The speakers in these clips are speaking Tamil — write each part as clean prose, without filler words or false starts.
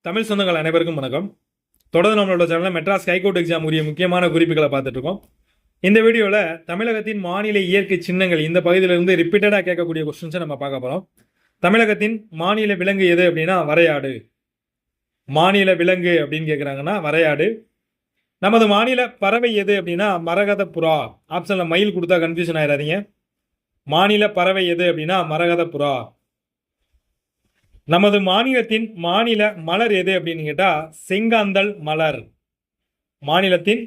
தமிழ் சொந்தங்கள் அனைவருக்கும் வணக்கம். தொடர்ந்து நம்மளோட சேனலில் மெட்ராஸ் ஹைகோர்ட் எக்ஸாம் உரிய முக்கியமான குறிப்புகளை பார்த்துட்டு இருக்கோம். இந்த வீடியோவில் தமிழகத்தின் மாநில இயற்கை சின்னங்கள் இந்த பகுதியிலிருந்து ரிப்பீட்டடாக கேட்கக்கூடிய கொஸ்டின்ஸை நம்ம பார்க்க போகிறோம். தமிழகத்தின் மாநில விலங்கு எது அப்படின்னா வரையாடு. மாநில விலங்கு அப்படின்னு கேட்குறாங்கன்னா வரையாடு. நமது மாநில பறவை எது அப்படின்னா மரகத புறா. ஆப்ஷனில் மயில் கொடுத்தா கன்ஃபியூஷன் ஆயிடாதீங்க. மாநில பறவை எது அப்படின்னா மரகத புறா. நமது மாநிலத்தின் மாநில மலர் எது அப்படின்னு கேட்டால் செங்காந்தல் மலர். மாநிலத்தின்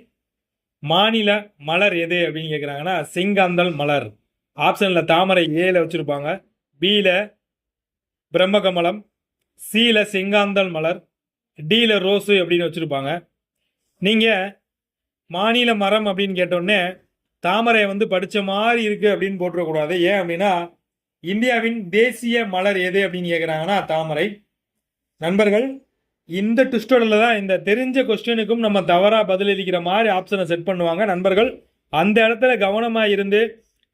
மாநில மலர் எது அப்படின்னு கேட்குறாங்கன்னா செங்காந்தல் மலர். ஆப்ஷனில் தாமரை ஏல வச்சுருப்பாங்க, பியில் பிரம்மகமலம், சியில் செங்காந்தல் மலர், டியில் ரோஸு அப்படின்னு வச்சுருப்பாங்க. நீங்கள் மாநில மரம் அப்படின்னு கேட்டோடனே தாமரை படித்த மாதிரி இருக்குது அப்படின்னு போட்டுறக்கூடாது. ஏன் அப்படின்னா இந்தியாவின் தேசிய மலர் எது அப்படின்னு கேட்குறாங்கன்னா தாமரை. நண்பர்கள், இந்த ட்விஸ்டோட தான் இந்த தெரிஞ்ச கொஸ்டினுக்கும் நம்ம தவறாக பதிலளிக்கிற மாதிரி ஆப்ஷனை செட் பண்ணுவாங்க. நண்பர்கள் அந்த இடத்துல கவனமாக இருந்து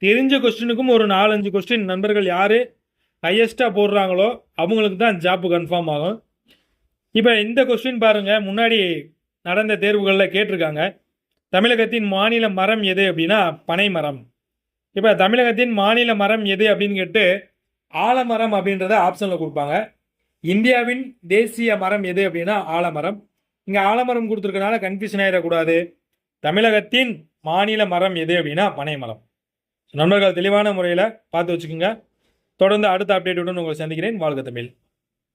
தெரிஞ்ச கொஸ்டினுக்கும் ஒரு 4-5 கொஸ்டின் நண்பர்கள் யார் ஹையஸ்ட்டாக போடுறாங்களோ அவங்களுக்கு தான் ஜாப்பு கன்ஃபார்ம் ஆகும். இப்போ இந்த கொஸ்டின் பாருங்கள், முன்னாடி நடந்த தேர்வுகளில் கேட்டிருக்காங்க. தமிழகத்தின் மாநில மரம் எது அப்படின்னா பனை மரம். இப்போ தமிழகத்தின் மாநில மரம் எது அப்படின்னு கேட்டு ஆலமரம் அப்படின்றத ஆப்ஷனில் கொடுப்பாங்க. இந்தியாவின் தேசிய மரம் எது அப்படின்னா ஆலமரம். இங்கே ஆலமரம் கொடுத்துருக்கனால கன்ஃபியூஷன் ஆகிடக்கூடாது. தமிழகத்தின் மாநில மரம் எது அப்படின்னா பனை மரம். நண்பர்கள் தெளிவான முறையில் பார்த்து வச்சுக்கோங்க. தொடர்ந்து அடுத்த அப்டேட்டுடன் உங்களை சந்திக்கிறேன். வாழ்க தமிழ்.